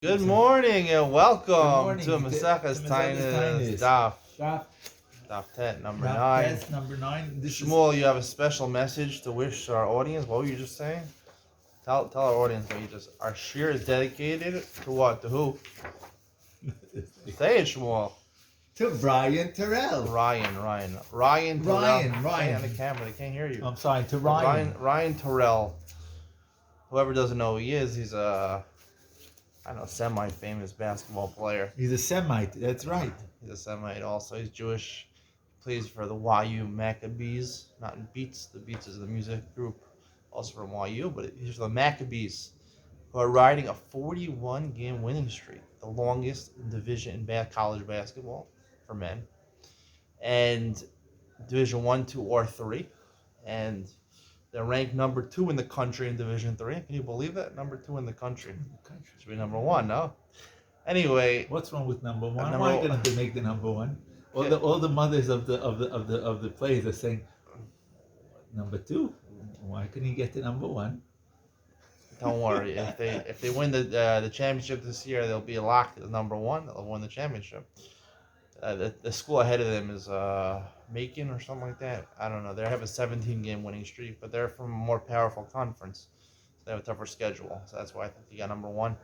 Good morning and welcome morning to Maseches Taanit Tainus. Daf Tet number Daf 9. test number 9. Shmuel, you have a special message to wish our audience. What were you just saying? Tell our audience what you just. Our shir is dedicated to what? To who? Say it, Shmuel. To Brian Terrell. Ryan Terrell. Say it on the camera. They can't hear you. I'm sorry, to Ryan. Ryan Terrell. Whoever doesn't know who he is, he's a semi-famous basketball player. He's a Semite, that's right. He's a Semite also. He's Jewish. Plays for the YU Maccabees. Not in Beats. The Beats is the music group, also from YU, but he's the Maccabees, who are riding a 41-game winning streak, the longest in Division in college basketball for men, and Division 1, 2, or 3, and they're ranked number 2 in the country in Division 3. Can you believe that? Number 2 in the country. Should be number 1, no? Anyway, what's wrong with number 1? Why are you going to make the number 1? All the mothers of the players are saying, number 2. Why couldn't you get to number 1? Don't worry. If they win the championship this year, they'll be locked as number 1. They'll win the championship. The school ahead of them is Macon or something like that. I don't know. They have a 17-game winning streak, but they're from a more powerful conference. So they have a tougher schedule. So that's why I think he got number 1.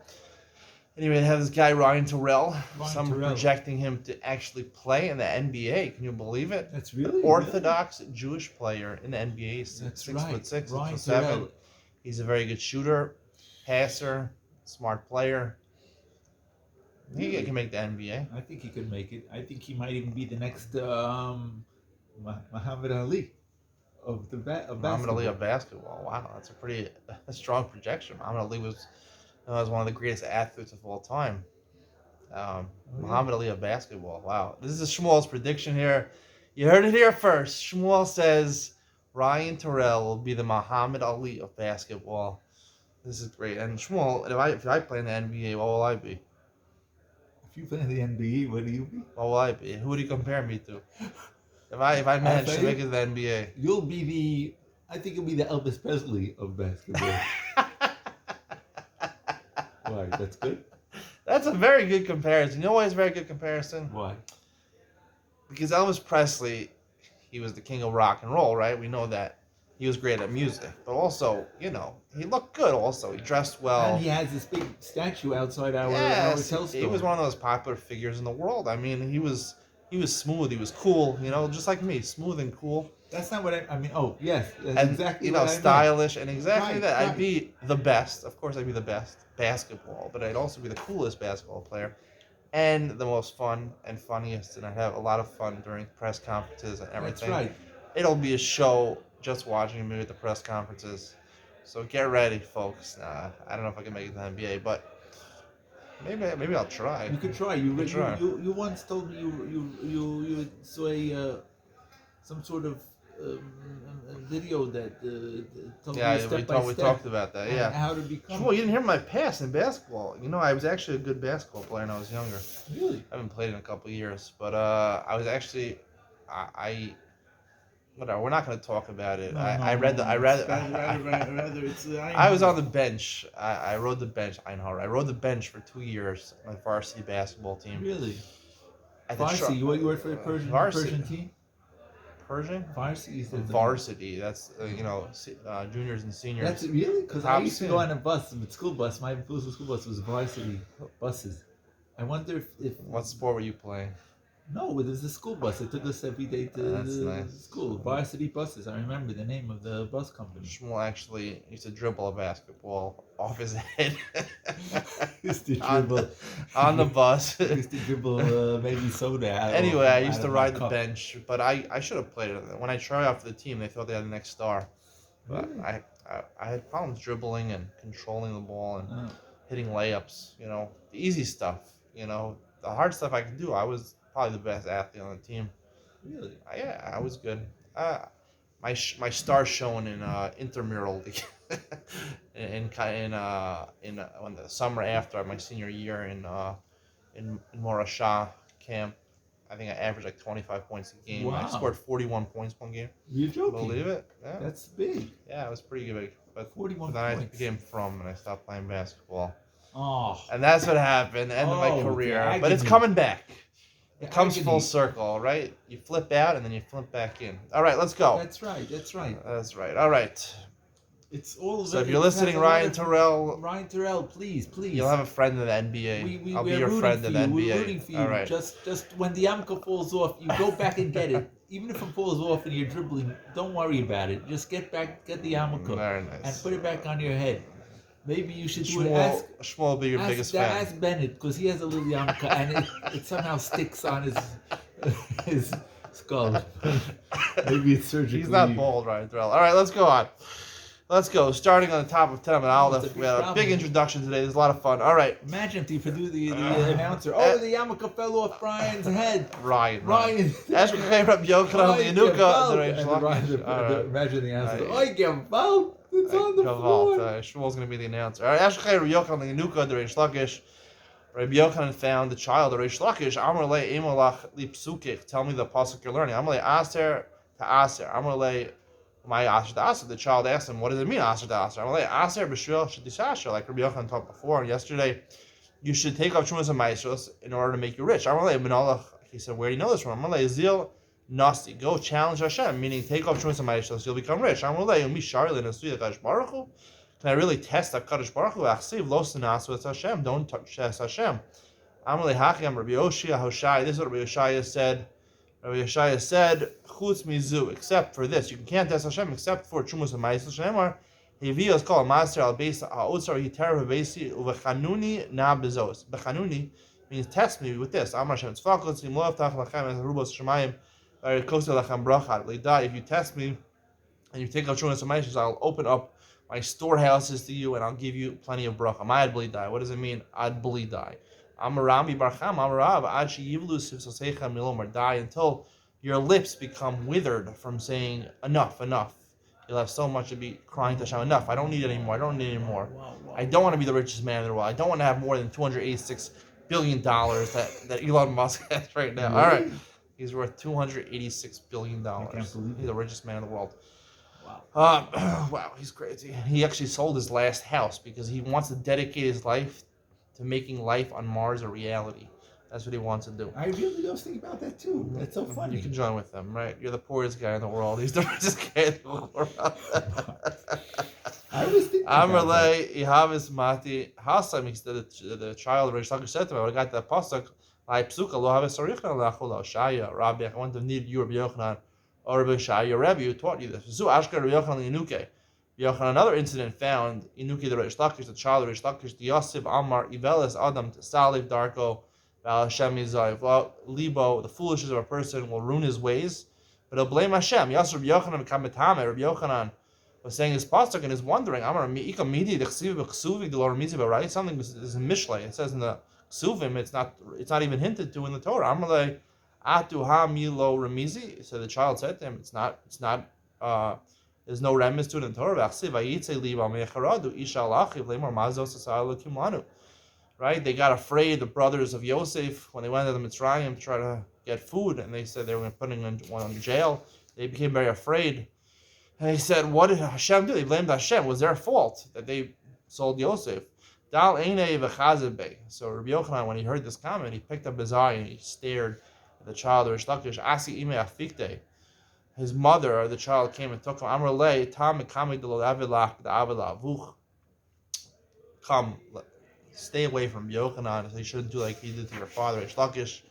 Anyway, they have this guy, Ryan Terrell. Some projecting him to actually play in the NBA. Can you believe it? That's really Orthodox Jewish player in the NBA. That's 6'6", Ryan 6'7". Terrell. He's a very good shooter, passer, smart player. He can make the NBA. I think he could make it. I think he might even be the next Muhammad Ali of basketball. Muhammad Ali of basketball. Wow, that's a pretty strong projection. Muhammad Ali was one of the greatest athletes of all time. Muhammad Ali of basketball. Wow. This is Shmuel's prediction here. You heard it here first. Shmuel says Ryan Terrell will be the Muhammad Ali of basketball. This is great. And Shmuel, if I play in the NBA, what will I be? If you play in the NBA, what do you be? What will I be? Who would you compare me to? If I manage to make it to the NBA, I think you'll be the Elvis Presley of basketball. Why? That's good? That's a very good comparison. You know why it's a very good comparison? Why? Because Elvis Presley, he was the king of rock and roll, right? We know that. He was great at music. But also, he looked good also. He dressed well. And he has this big statue outside our hotel store. He was one of those popular figures in the world. I mean, he was smooth. He was cool, just like me, smooth and cool. That's not what I mean. Oh, yes. That's and, exactly what stylish and exactly right, that. Right. I'd be the best. Of course, I'd be the best basketball, but I'd also be the coolest basketball player and the most fun and funniest, and I'd have a lot of fun during press conferences and everything. That's right. It'll be a show just watching me at the press conferences. So get ready, folks. I don't know if I can make it to the NBA, but maybe I'll try. You could try. You once told me you saw some sort of video that told you step by step. We talked about that. Yeah. How to become. Well, you didn't hear my past in basketball. I was actually a good basketball player when I was younger. Really? I haven't played in a couple of years, but I was actually whatever. We're not going to talk about it. I was on the bench. I rode the bench. I rode the bench for 2 years on the varsity basketball team. Really? Varsity? You worked for the Persian team? Persian? Varsity. That's juniors and seniors. That's really? Because I used to go on a bus, a school bus. My school bus was varsity buses. I wonder if what sport were you playing? No, it was a school bus. It took us every day to school. Varsity buses. I remember the name of the bus company. Shmuel actually used to dribble a basketball off his head. Used to dribble on the bus. Used to dribble maybe soda. Anyway, I used to ride the bench, but I should have played it. When I tried out for the team, they thought they had the next star. But really? I had problems dribbling and controlling the ball and hitting layups. The easy stuff. The hard stuff I could do. I was probably the best athlete on the team. Really? Yeah, I was good. My star shone in intramural in the summer after my senior year in Morashah camp. I think I averaged like 25 points a game. Wow. I scored 41 points one game. You're joking? Believe it? Yeah. That's big. Yeah, it was pretty big. But 41 then points. I became from and I stopped playing basketball. Oh, And that's what happened, end of my the career. But it's agony. coming back. The It comes full agony. circle, right? You flip out and then you flip back in. All right, let's go. That's right. That's right. That's right. All right. It's all of So it. if you're It has listening, a lot Ryan of- Terrell, Ryan Terrell, please. you'll have a friend in the NBA. I'll be We're your rooting friend for in you. the NBA. We're rooting for you. All right. Just when the yarmulke falls off, you go back and get it. Even if it falls off and you're dribbling, don't worry about it. Just get the yarmulke Very nice. and put it back on your head. Maybe you should do it. Shmuel will be your biggest fan. Ask Bennett, because he has a little yarmulke and it somehow sticks on his skull. Maybe it's surgically. He's not bald, Ryan Terrell. All right, let's go on. Let's go. Starting on the top of 10 and Aleph. We had a big introduction today. It was a lot of fun. All right. Imagine if you could do the announcer. Oh, the yarmulke fell off Brian's head. Ryan. Imagine the answer. I get fouled. It's on the floor. Shmuel's going to be the announcer. All right. Ashkei Rabbi Yochanan the Yanuka, the Reish Lakish. Rabbi Yochanan found the child, the Reish Lakish. Amar le emalach li psukich. Tell me the pasuk you're learning. Amar le aser to aser. Amar le my aser to aser. The child asked him, what does it mean, aser to aser? Amar le aser b'shvil shedisasher. Like Rabbi Yochanan talked before yesterday, you should take up Shumas and Maestros in order to make you rich. Amar le minalach. He said, where do you know this from? Amar le zil. Nasti, go challenge Hashem, meaning take up Shumas and Maestros, you'll become rich. Can I really test HaKadosh Baruch Hu? Achsiv lo sinasu es Hashem. Don't test Hashem. Amalei Hakim Rabbi Yoshia Hoshai. This is what Rabbi Yoshia said. Rabbi Yoshia said, Chutz mizu, except for this. You can't test Hashem except for Shumas and Maestros. Shemar, Hevi is called Master al Beis Ha'otzar Hiter V'Beisi Uvechanuni Na Bezos. Bechanuni means test me with this. Amar Hashem Tzvakot Sim Lo Avtach Lachem Es Rubos Shemayim. If you test me and you take out Shumas and Maestros, I'll open up my storehouses to you and I'll give you plenty of bracha. Ma'ad blidai. What does it mean? Ad blidai. Amarami barcham amarav ad sheyivlu sivsoseicha milomar. Die until your lips become withered from saying enough, enough. You'll have so much to be crying to Hashem. Enough. I don't need it anymore. I don't need it anymore. I don't want to be the richest man in the world. I don't want to have more than $286 billion that Elon Musk has right now. All right. He's worth $286 billion. He's the richest man in the world. Wow. Wow, he's crazy. He actually sold his last house because he wants to dedicate his life to making life on Mars a reality. That's what he wants to do. I really was thinking about that too. That's so funny. You can join with them, right? You're the poorest guy in the world. He's the richest guy in the world. I was thinking about that. Ihavis Mati Hasam, the child of Reish Lakish said to me, when I got that pasuk, I psuka lo haves sarichna lachol Shaya, Rabbi, I want to need you, Rabbi Yochanan, or Rabbi Shaya, Rabbi, who taught you this. Zu Ashkar Rabbi Yochanan Inuke. Yochanan, another incident found Inuke the Reish Lakish, the child of Reish Lakish, the Yosef Amar Iveles Adam Saliv Darko Val Hashem Yizayv Libo. The foolishness of a person will ruin his ways, but he'll blame Hashem. Yosef Rabbi Yochanan Kametame. Rabbi Yochanan was saying his pasuk and is wondering. Amar Miika Midi Dechsiv Bechsuvi Delor Mizi Barai. Something is in Mishlei. It says in the Ksuvim, it's not even hinted to in the Torah. Amalei Atu Ha Milo Remizi. So the child said to him, it's not there's no remnants to it in the Torah. Right? They got afraid, the brothers of Yosef, when they went to the Mitzrayim to try to get food, and they said they were putting one in jail. They became very afraid. And they said, what did Hashem do? They blamed Hashem. It was their fault that they sold Yosef. Dal Einei v'chazebe. So Rabbi Yochanan, when he heard this comment, he picked up his eye and he stared at the child of Reish Lakish. Asi ime afikte. His mother, or the child, came and took him. Amar le tam mekami de lo avilach de avila avuch. Come, stay away from Yochanan. So you shouldn't do like he did to your father, Reish Lakish.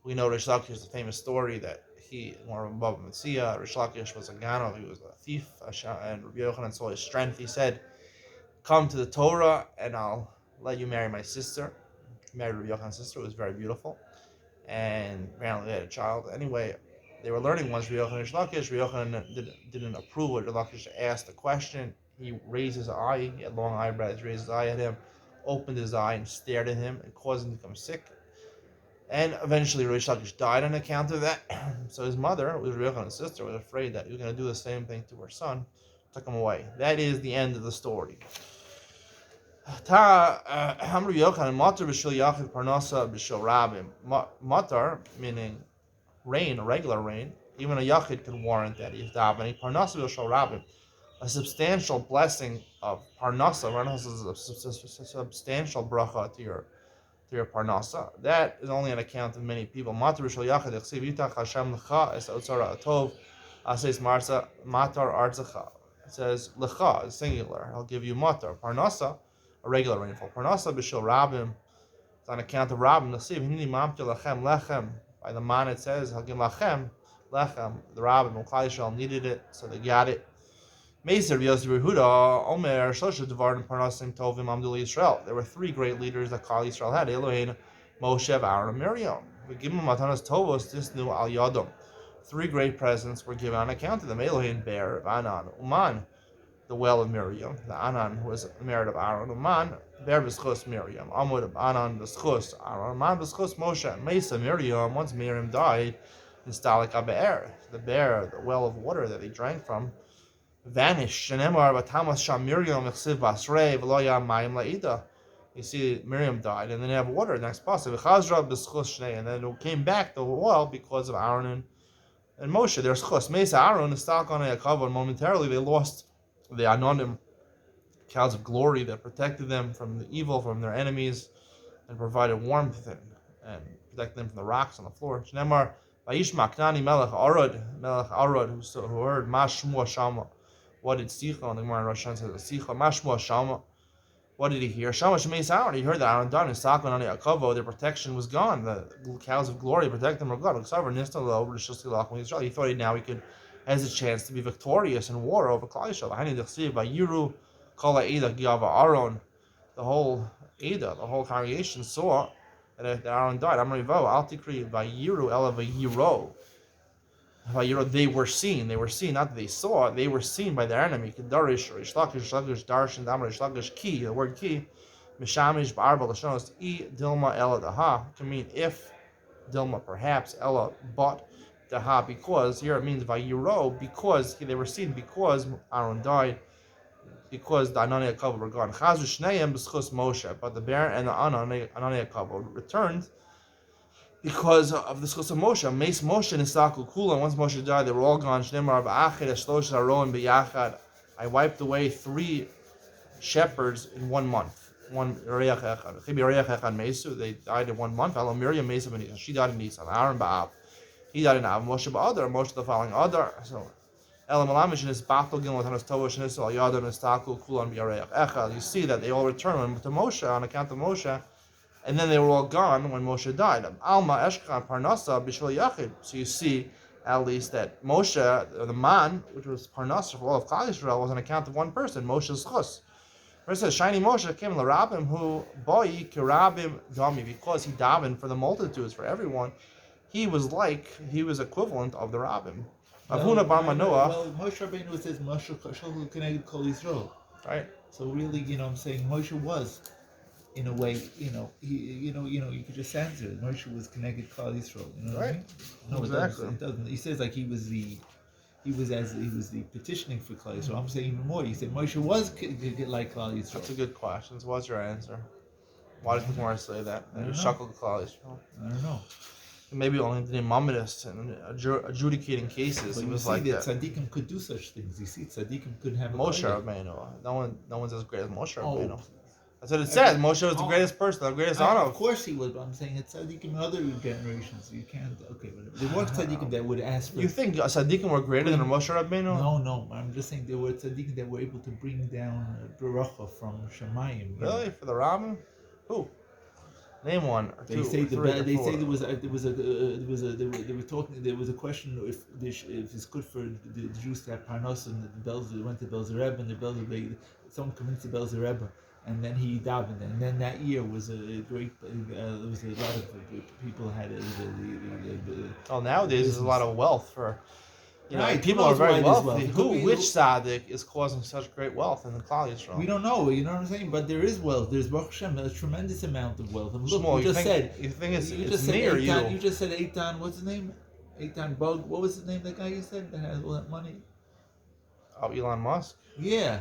We know Reish Lakish is the famous story that he, more above Messiah, Reish Lakish was a gano, he was a thief, and Rabbi Yochanan saw his strength. He said, come to the Torah and I'll let you marry my sister. He married Rabbi Yochanan's sister. It was very beautiful. And apparently they had a child. Anyway, they were learning once Rabbi Yochanan and Lakish. Rabbi Yochanan didn't approve what Lakish asked the question. He raised his eye. He had long eyebrows. Raised his eye at him, opened his eye and stared at him and caused him to become sick. And eventually Reish Lakish died on account of that. So his mother, who was Rabbi Yochanan's sister, was afraid that he was going to do the same thing to her son. Took him away. That is the end of the story. Matar, meaning rain, regular rain. Even a yachid can warrant that he's davening. Parnasa b'shel rabim. a substantial blessing of parnasa. Parnasa is a substantial bracha to your parnasa. That is only on account of many people. Matar Rishal Yachad Yechsiv Yitach Hashem Lecha Es Otzara Atov Aseis Marsa Matar Artzacha. It says Lecha is singular. I'll give you matar. Parnasa, a regular rainfall. Parnasa B'Shil Rabim. It's on account of Rabim. Nasiv Hini Mamtir Lechem Lechem. By the man it says Hagim Lachem Lechem. The Rabim and Klal Yisrael needed it, so they got it. Meser Yosef Yehuda Omer Shloshah Devarim Parnasim Tovim Amdul Yisrael. There were three great leaders that Klal Yisrael had: Elohein, Moshe, Aaron, and Miriam. We give them Matanas Tovos Tisnu Al Yadom. Three great presents were given on account of them: Elohein, bear of Anan, Uman, the well of Miriam. The Anan was the merit of Aaron. Uman, bear b'schus Miriam. Amud of Anan b'schus Aaron. Uman b'schus Moshe. Mesa Miriam. Once Miriam died, in Stalik Be'er, the bear, the well of water that they drank from, vanished. Shenemar b'tamas sham Miriam v'chsiv basrei v'lo yam mayim la'ida. You see, Miriam died, and then they have water. Next passage, v'chazra b'schus shnei, and then it came back the well because of Aaron and Moshe. There's schus. Mesa Aaron is stuck on a cover. Momentarily, they lost the anonim, clouds of glory that protected them from the evil, from their enemies, and provided warmth and protected them from the rocks on the floor. Shenemar v'yishma Knani melech Arod, who heard Mashmua Shama. What did Sicha, and the Gemara in Rosh Hashanah says, Sicha, Mashmua Shama. What did he hear? Shama Shemeis Aaron. He heard that Aaron died, and Sakon on Yaakov, their protection was gone. The cows of glory protect them were gone. He thought now he could has a chance to be victorious in war over Klal Yisrael. The whole Eda, the whole congregation saw that Aaron died. They were seen, not that they saw, they were seen by their enemy. The word ki, Mishamish Ba'arba Lashonos, Dilma Ella Daha, can mean if, Dilma perhaps, Ella, but, Daha, because, here it means Vayiro, because they were seen, because Aaron died, because the Anani Akava were gone. Chazu Shneim B'schus Moshe, but the bear and the Anani Akava returned because of the schus of Moshe. Meis Moshe and Isaku Kula. Once Moshe died, they were all gone. Shneimar Ba'achid Eshlosh Aron B'yachad. I wiped away 3 shepherds in 1 month. One Reach Echad. Chibi Reach Echad Meisu. They died in 1 month. Elo Miriam Meisu B'Nisan. She died in Nisan. Aaron Ba'av. He died in Av. Moshe Ba'adar. Moshe the following Adar. So Elo Malamish and his Bachtel Gimel Tanos Tovosh and Al Yadar and Isaku Kula and B'Reach Echad. You see that they all returned to Moshe on account of Moshe. And then they were all gone when Moshe died. Alma Eshkan Parnasa Bishvil Yachid. So you see, at least, that Moshe, the man, which was Parnasa for all of Klal Yisrael, was on account of one person, Moshe's chus. Where it says, Shiny Moshe came to Rabim who boi kirabim dami, because he davened for the multitudes, for everyone. He was equivalent of the Rabim. Avuna Bar Manoah. Well, Moshe Rabbeinu says Moshe connected Kol Yisrael. Right. So really, I'm saying Moshe was, in a way, you could just answer it. Moshe was connected to Klal Yisrael. You know what I mean? No, exactly. It doesn't. He says like he was the petitioning for Klal Yisrael. I'm saying even more. He said Moshe was like Klal Yisrael. That's a good question. So what's your answer? Why does the Gemara say that? You shuckle Klal Yisrael. I don't know. Maybe only the Mammodists and adjudicating cases. But it was you see like that tzaddikim could do such things. You see, tzaddikim could have Moshe Rabbeinu. No one's as great as Moshe Rabbeinu. That's what it says. Moshe was the greatest person, the greatest honor. Of course he was, but I'm saying it's tzaddikim in other generations. You can't. Okay, whatever. There were tzaddikim that would ask for. You think tzaddikim were greater than Moshe Rabbeinu? No. I'm just saying there were tzaddikim that were able to bring down beracha from Shemayim. Really? For the Rabbim? Who? Name one. Or They two, say or three, they or say four. there was a question if it's good for the Jews to have parnos, and the Belzer went to Belzer Rebbe, and the Belzer someone convinced the Belzer Rebbe, and then he davened, and then that year was a great. There was a lot of people had Nowadays there's a lot of wealth for. Right, people are very wealthy. Which wealth. tzaddik is causing such great wealth in the Klal Yisrael? We don't know. You know what I'm saying? But there is wealth. There's Baruch Hashem, a tremendous amount of wealth. And look, Shmuel, you think it's me or you? You just said Eitan. What's his name? Eitan Bug. What was his name? That guy you said that has all that money. Oh, Elon Musk. Yeah.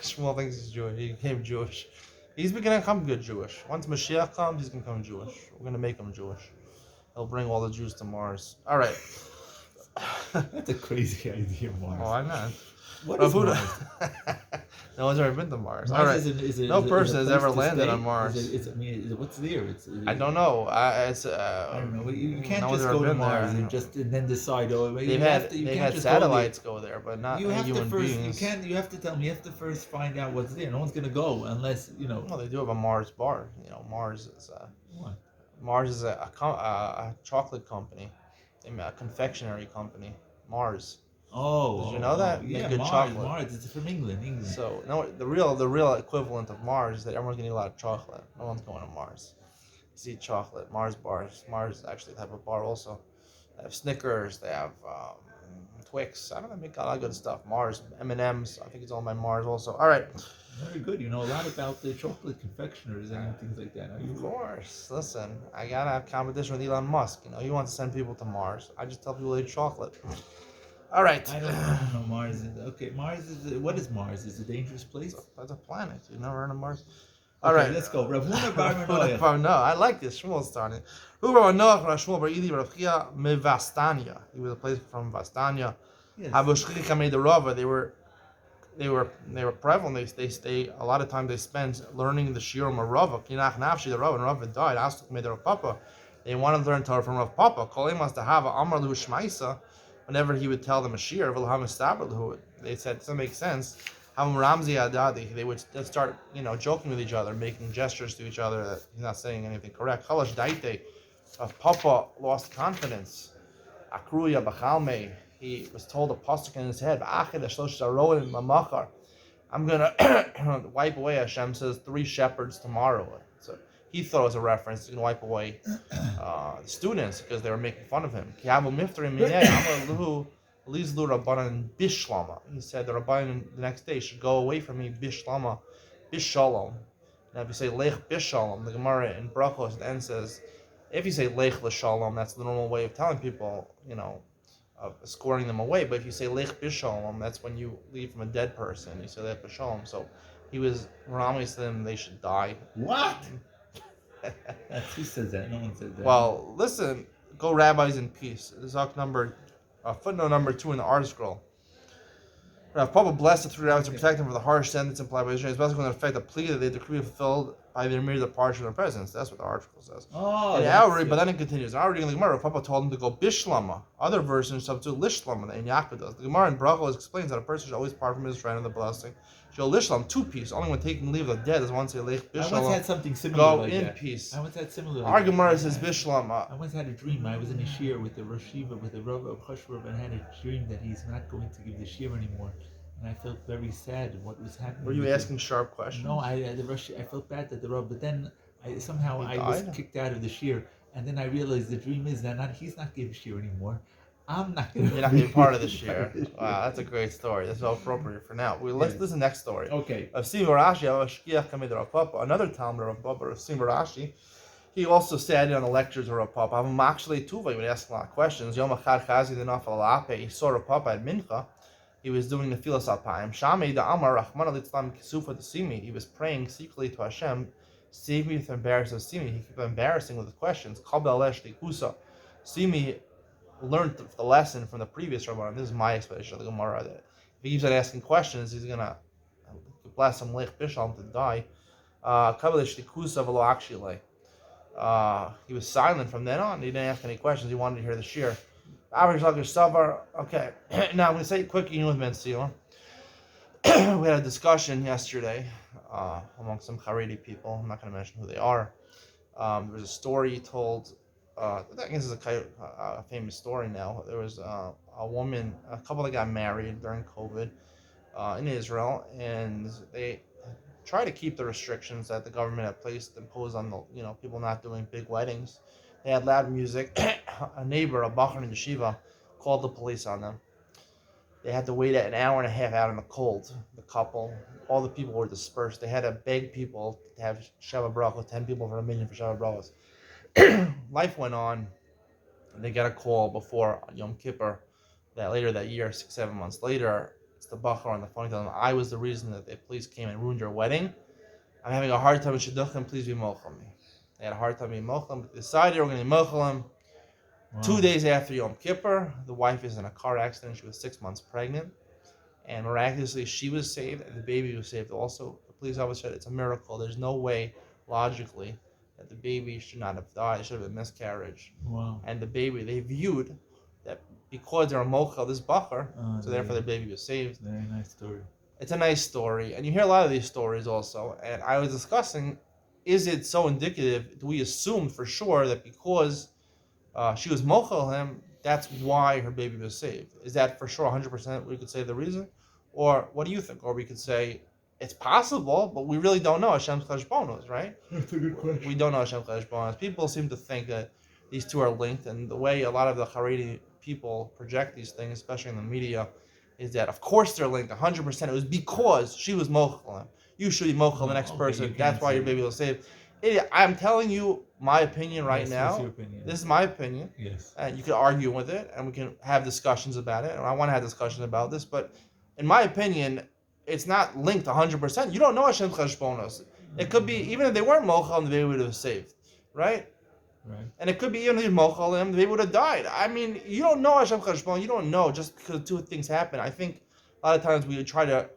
Shmuel thinks he's Jewish. He became Jewish. He's going to become good Jewish. Once Mashiach comes, he's going to become Jewish. We're going to make him Jewish. He'll bring all the Jews to Mars. All right. That's a crazy idea, Mars. Oh, why not? What Rav is Huda. Mars? No one's ever been to Mars. All Mars right. No is a person has place ever to landed stay. on Mars. I mean, what's there? I don't know. I don't know. You can't no one's just ever go to been Mars there. and then decide. Oh, They've you had you they've can't had just go there. satellites go there, but not You any have to human first. beings. You can't. You have to tell me. You have to first find out what's there. No one's gonna go unless you know. Well, they do have a Mars bar. Mars is What? Mars is a chocolate company, a confectionery company. Mars. Did you know that? Make Yeah, good Mars. chocolate. Mars. It's from England. England. So no, the real equivalent of Mars is that everyone's gonna eat a lot of chocolate. No one's going to Mars. Just eat chocolate. Mars bars. Mars is actually a type of bar also. They have Snickers. They have Twix. I don't know. They make a lot of good stuff. Mars, M&Ms. I think it's all by Mars also. All right. Very good. You know a lot about the chocolate confectioners and things like that. Of course. Listen, I gotta have competition with Elon Musk. He wants to send people to Mars. I just tell people to eat chocolate. All right. I don't know. Mars is okay. Mars is what is Mars? Is it a dangerous place? That's a planet. You've never heard of Mars? All right. Let's go. Rav Huna bar Manoach. No, I like this. Shmuel starting. Who Rav Noach, Rav Shmuel bar Ili, Rav Chia, Mevastania. He was a place from Vastania. Yes. Habushchika made the Rava. They were prevalent. They stay a lot of time. They spend learning the Shiurim of Rava. Kinach Nafshi, the Rava, and Rava died. Astuk made the Rav Papa. They wanted to learn Torah from Rav Papa. Kolemas to have Amar Luhu Shmaisa. Whenever he would tell them a shir, they said, doesn't make sense. Ramzi Adadi, they would start, joking with each other, making gestures to each other that he's not saying anything correct. Chalash Daite, Papa lost confidence. Akruya Bachalme, he was told a pasuk in his head. I'm gonna wipe away. Hashem says 3 shepherds tomorrow. So he thought it was a reference. He's gonna wipe away the students because they were making fun of him. He said the Rabbanan the next day should go away from me bishlama, bishalom. Now if you say lech bishalom, the Gemara in Brachos at the end says, if you say lech l'shalom, that's the normal way of telling people, escorting them away. But if you say lech bishalom, that's when you leave from a dead person. You say lech bishalom. So he was promising them they should die. What? Who says that? No one said that. Well, listen, go rabbis in peace. This is footnote number 2 in the art scroll. Rav Papa blessed the 3 rabbis to protect them from the harsh sentence implied by Israel. It's basically going to affect the plea that they decree fulfilled by their mere departure from their presence. That's what the article says. But then it continues. Now reading the Gemara, Rav Papa told him to go bishlama. Other versions substitute lishlama that Yaakov does. The Gemara in Brachos explains that a person should always part from his friend in the blessing. Should lishlam 2-piece. Only when taking leave of the dead does one say lech bishlama. I once had something similar. Go like in that. peace. I once had similar. Our Gemara says bishlama. I once had a dream. I was in a shir with the Rosh Yeshiva, with the Rav of Chashvav, and I had a dream that he's not going to give the shir anymore. And I felt very sad what was happening. Were you asking sharp questions? No, I felt bad that the Rav, but then I was kicked out of the shir, and then I realized the dream is that he's not giving shir anymore. I'm not going to. You're not going to be part of the shir. Wow, that's a great story. That's all appropriate for now. Let's listen to the next story. Okay. Of Simon Rashi, another Talmud of Papa, of Simon Rashi. He also sat in on the lectures of Rav Papa. He would ask a lot of questions. Yom Echad Chazi the Nafal Alape. He saw Rav Papa at Mincha. He was doing the Filas Alpayim. Shamei da Amar Rachman Alitzlam Kisufa to see me. He was praying secretly to Hashem. Save me from embarrassing to see me. He kept embarrassing with his questions. Kabel Lesh Likusa. See me learned the lesson from the previous Rabbanan. This is my explanation of the Gemara. That if he keeps on asking questions, he's gonna bless him Lech Bishlam to die. Kabel Lesh Likusa v'lo Akshile. He was silent from then on. He didn't ask any questions. He wanted to hear the shir. Average Lager Savar. Okay, now I'm going to say quickly with Ben Sila. We had a discussion yesterday among some Haredi people. I'm not going to mention who they are. There was a story told. I guess it's a famous story now. There was a couple that got married during COVID in Israel, and they try to keep the restrictions that the government had imposed on the people not doing big weddings. They had loud music. A neighbor, a Bachar in Yeshiva, called the police on them. They had to wait an hour and a half out in the cold. The couple, all the people were dispersed. They had to beg people to have Shabbat Brachos, 10 people for a million for Shabbat Brachos. Life went on. They got a call before Yom Kippur that later that year, 6-7 months later, it's the Bachar on the phone telling them, I was the reason that the police came and ruined your wedding. I'm having a hard time with Shidduchim, please be mochel me. They had a hard time being mochel, but they decided they were going to be mochel him. Wow. 2 days after Yom Kippur, the wife is in a car accident. She was 6 months pregnant. And miraculously, she was saved, and the baby was saved also. The police officer said it's a miracle. There's no way, logically, that the baby should not have died. It should have been miscarriage. Wow. And the baby, they viewed that because they're a mocha, this bacher, so therefore the baby was saved. Very nice story. It's a nice story, and you hear a lot of these stories also. And I was discussing, is it so indicative? Do we assume for sure that because she was mochel him, that's why her baby was saved? Is that for sure 100% we could say the reason? Or what do you think? Or we could say it's possible, but we really don't know Hashem's cheshbonos, right? That's a good question. We don't know Hashem's cheshbonos. People seem to think that these two are linked, and the way a lot of the Haredi people project these things, especially in the media, is that of course they're linked 100%. It was because she was mochel him. You should be mochel the next person. That's why your baby was saved. I'm telling you my opinion right now. What's your opinion? This is my opinion. Yes. And you can argue with it, and we can have discussions about it. And I want to have discussions about this, but in my opinion, it's not linked 100%. You don't know Hashem's cheshbonos. It could be even if they weren't mochel, the baby would have saved, right? Right. And it could be even if mochel him, the baby would have died. I mean, you don't know Hashem's cheshbon. You don't know just because two things happen. I think a lot of times we try to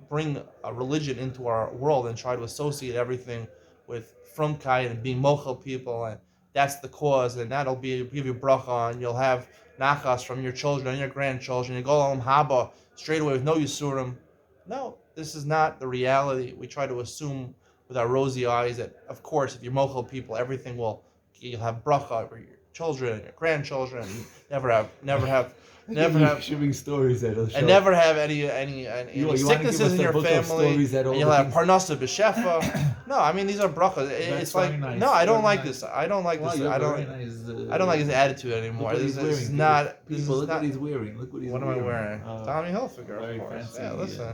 bring a religion into our world and try to associate everything with frumkeit and being mochel people, and that's the cause, and that'll give you bracha, and you'll have nachas from your children and your grandchildren. You go home haba straight away with no yisurim. No, this is not the reality. We try to assume with our rosy eyes that, of course, if you're mochel people, everything you'll have bracha over your children and your grandchildren. And never have shipping stories that'll show. and never have any You sicknesses in your family, and you'll have parnasa b'shefa. No, I mean these are brachas. It's like nice. no, I don't Very like nice. this. I don't like this. I don't. Nice, I don't like his attitude anymore. Look what This he's is wearing. not. This People, is look not. what he's wearing. Look what he's What am I wearing. wearing? Tommy Hilfiger, very of course. fancy, Yeah, listen. yeah.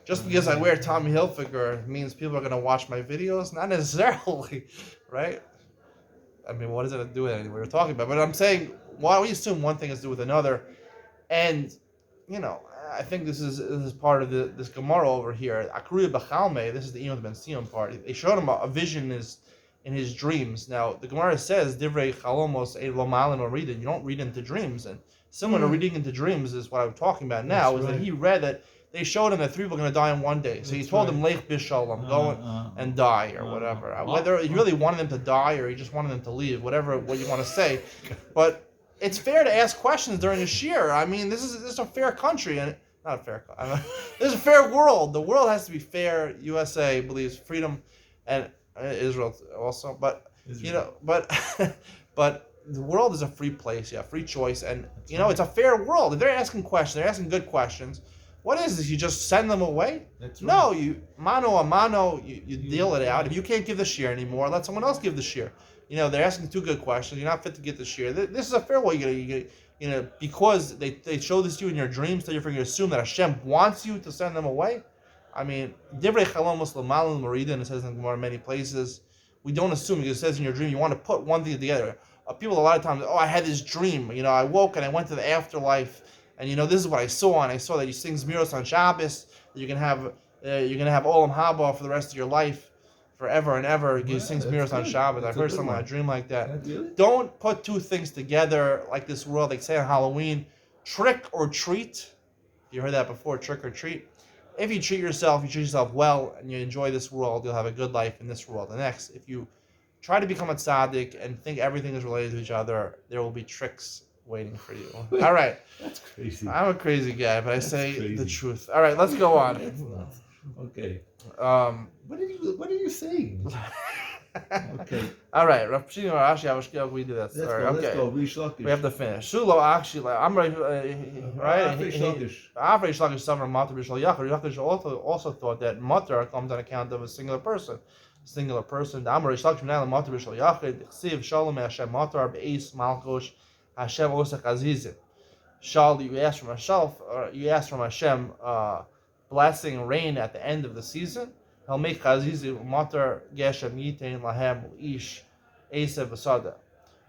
Just because I wear Tommy Hilfiger means people are gonna watch my videos? Not necessarily, right? I mean, what does it have to do with anything we were talking about? But I'm saying, why we assume one thing has to do with another, and I think this is part of this Gemara over here. Akruya B'chalme. This is the Iyam Ben Sion part. They showed him a vision in his dreams. Now the Gemara says Divrei Chalomos Ein Lo Malin or read it. You don't read into dreams, and similar to reading into dreams is what I'm talking about now. That's is right. that he read that they showed him that 3 were going to die in one day. So he That's told right. them Leich Bishalom, go and die or whatever. Whether he really wanted them to die or he just wanted them to leave, whatever what you want to say, but. It's fair to ask questions during a shir. I mean, this is a fair country, and not a fair. This is a fair world. The world has to be fair. USA believes freedom, and Israel also. But but the world is a free place. Yeah, free choice, and it's a fair world. If they're asking questions, they're asking good questions. What is this? You just send them away? That's right. No, you mano a mano. You deal it out. If you can't give the shir anymore, let someone else give the shir. They're asking 2 good questions. You're not fit to get the shir. This is a fair way. Because they show this to you in your dreams, so you're going to assume that Hashem wants you to send them away. I mean, Divrei Chalomos L'Malin Marida, and it says in Gemara many places. We don't assume because it says in your dream you want to put one thing together. People a lot of times, I had this dream. I woke and I went to the afterlife, and this is what I saw, and I saw that you sing Zmiros on Shabbos. That you're gonna have Olam Haba for the rest of your life. Forever and ever, you sing Zmiros on Shabbos. I've heard something, a dream like that. Really? Don't put 2 things together like this world, like say on Halloween, trick or treat. You heard that before, trick or treat. If you treat yourself well, and you enjoy this world, you'll have a good life in this world. The next, if you try to become a tzaddik and think everything is related to each other, there will be tricks waiting for you. All right. That's crazy. I'm a crazy guy, but I say crazy. the truth. All right, let's go on. Okay. What What are you saying? Okay. All right, Rav Shimon Rashi Avashkel, we do that. Let's Sorry, go. okay. Let's go. Rish Lakish. We have to finish. Sulo actually, I'm ready. Right? Rish Lakish. Rish Lakish summer Matar Bishal Yachar. Lakish also thought that Matar comes on account of a singular person. The Amar Rish Lakish Menal Matar Bishal Yachar. Chsiv Shalom Hashem Matar Beis Malkosh Hashem Osach Azizim. Shal, you ask from Hashem blessing rain at the end of the season. He'll make Chazizi Matar Geshem Yitain Lahem Ish Esev Asada.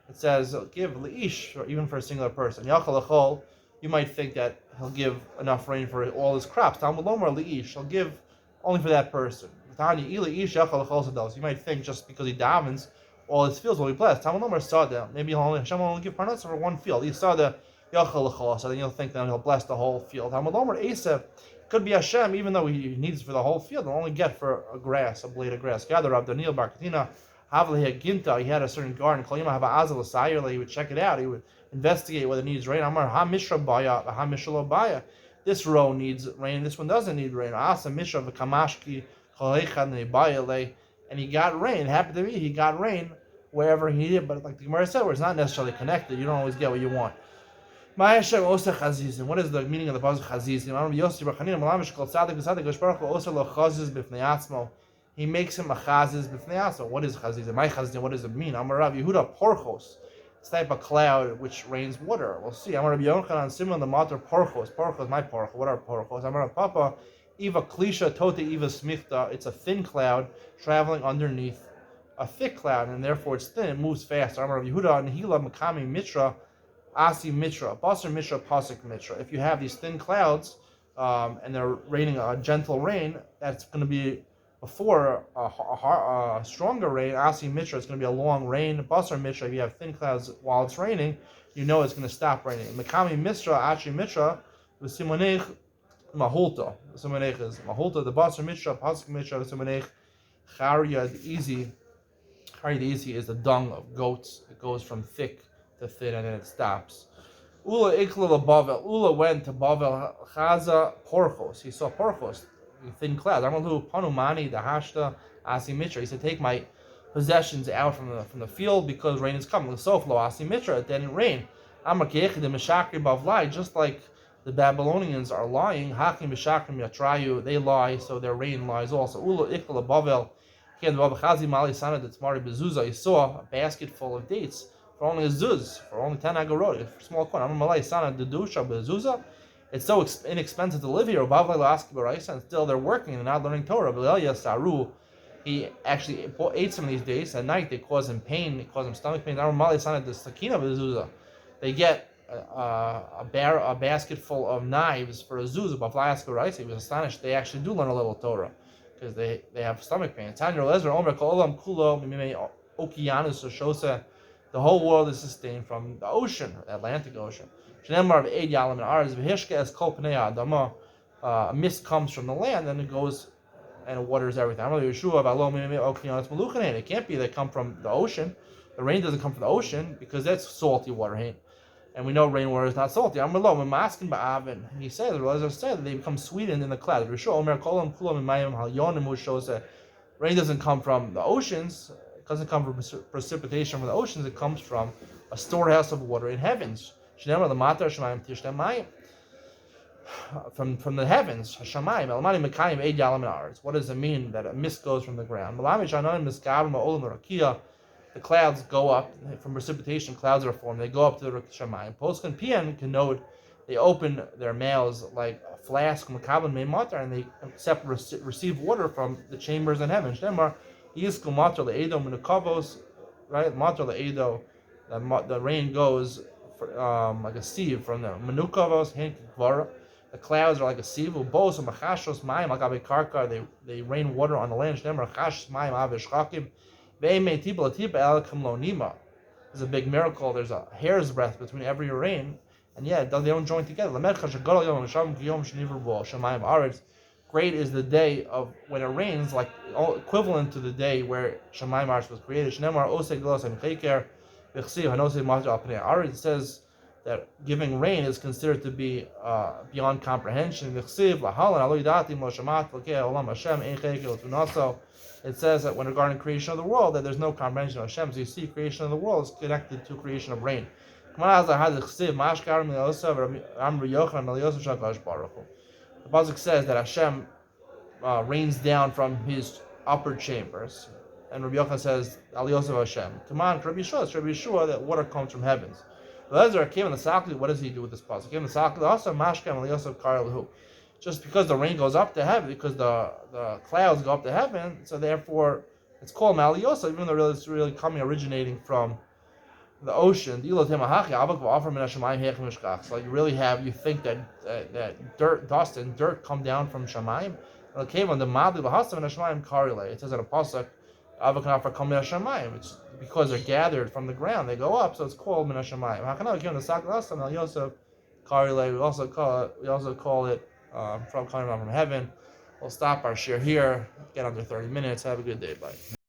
It says give Leish even for a singular person. Yachal Achol, you might think that he'll give enough rain for all his crops. Talmud Lomar Leish, he'll give only for that person. You might think just because he davens all his fields will be blessed. Talmud Omer saw that maybe Hashem will only give parnasa for one field. He saw the yachal l'chol, so then you'll think that he'll bless the whole field. Talmud Omer Esav could be Hashem, even though he needs for the whole field, he'll only get for a blade of grass. Gather Rav Daniel Bar Katina, Havli Ginta, he had a certain garden, Kolima Hava Azal Sayerle, he would check it out, he would investigate whether it needs rain. Amar Ha Mishra Baya, Ha Mishra Lo Baya. This row needs rain, this one doesn't need rain. Asa Mishra V'Kamashki, Cholechad Nebayale, and he got rain. It happened to be he got rain wherever he needed, but like the Gemara said, where it's not necessarily connected, you don't always get what you want. What is the meaning of the pasuk chazizim? He makes him a chazis b'fnei atzmo. What is chazizim? My chazizim. What does it mean? Amar Rav Yehuda porchos. It's type of cloud which rains water. We'll see. Amar Rav Yochanan similar the matter porchos. Porchos, my porchos. What are porchos? Amar Rav Papa Eva klisha tota eva smichta. It's a thin cloud traveling underneath a thick cloud, and therefore it's thin. It moves fast. Amar Rav Yehuda nehila makami mitra. Asi Mitra, Basar Mitra, Pasik Mitra. If you have these thin clouds and they're raining a gentle rain, that's going to be before a stronger rain. Asi Mitra, it's going to be a long rain. Basar Mitra, if you have thin clouds while it's raining, you know it's going to stop raining. Mekami Mitra, Ashi Mitra, V'simonech Mahulta. Simonech is Mahulta, the Basar Mitra, Pasik Mitra, V'simonech Charya, the easy. Charya, the easy is the dung of goats. It goes from thick to thin, and then it stops. Ula ikla Bavel. Ula went to Bavel. Chaza porchos. He saw porchos, thin cloud. Amalu panumani the hashta asi mitra. He said, take my possessions out from the field because rain is coming. L'soflo asi mitra. It didn't rain. Amakech the meshakri bavlai. Just like the Babylonians are lying. Hakim meshakrim yatrayu. They lie, so their rain lies also. Ula ikla Bavel. He saw a basket full of dates. For only a zuz, for only 10 agorot, a small coin. It's so inexpensive to live here. And still they're working and not learning Torah. He actually ate some of these days. At night they cause him pain, they cause him stomach pain. They get a basket full of knives for a zuzah. He was astonished they actually do learn a little Torah because they have stomach pain. The whole world is sustained from the ocean, the Atlantic Ocean. A mist comes from the land and it goes and it waters everything. It can't be they come from the ocean. The rain doesn't come from the ocean because that's salty water. And we know rainwater is not salty. He said, that they become sweetened in the clouds. Shows that rain doesn't come from the oceans. It doesn't come from precipitation from the oceans. It comes from a storehouse of water in heavens. From the heavens. What does it mean that a mist goes from the ground? The clouds go up from precipitation. Clouds are formed. They go up to the Shamayim. Poskan Pian can note they open their mouths like a flask and they receive water from the chambers in heaven. Right? The rain goes like a sieve from the Menukavos, the clouds are like a sieve. They rain water on the land. There's a big miracle. There's a hair's breadth between every rain, and they don't join together. Great is the day of when it rains, like equivalent to the day where Shamayim Aretz was created. It says that giving rain is considered to be beyond comprehension. It says that when regarding creation of the world, that there's no comprehension of Hashem. So you see, creation of the world is connected to creation of rain. The pasuk says that Hashem rains down from His upper chambers, and Rabbi Yochanan says, "Al Yosef Hashem." Come on, Rabbi Yeshua, it's Rabbi Yeshua that water comes from heavens. What does he do with this pasuk? Just because the rain goes up to heaven, because the clouds go up to heaven, so therefore it's called Mal Yosef, even though it's really originating from the ocean. So you really think that dust and dirt come down from Shamayim. It says in a pasuk Avakanafa Kol Min Hashamayim. It's because they're gathered from the ground, they go up, so it's called Min Hashamayim. Hakanav Kim the Saklasam El Yosef Karile. We also call it from coming down from heaven. We'll stop our share here. Get under 30 minutes. Have a good day. Bye.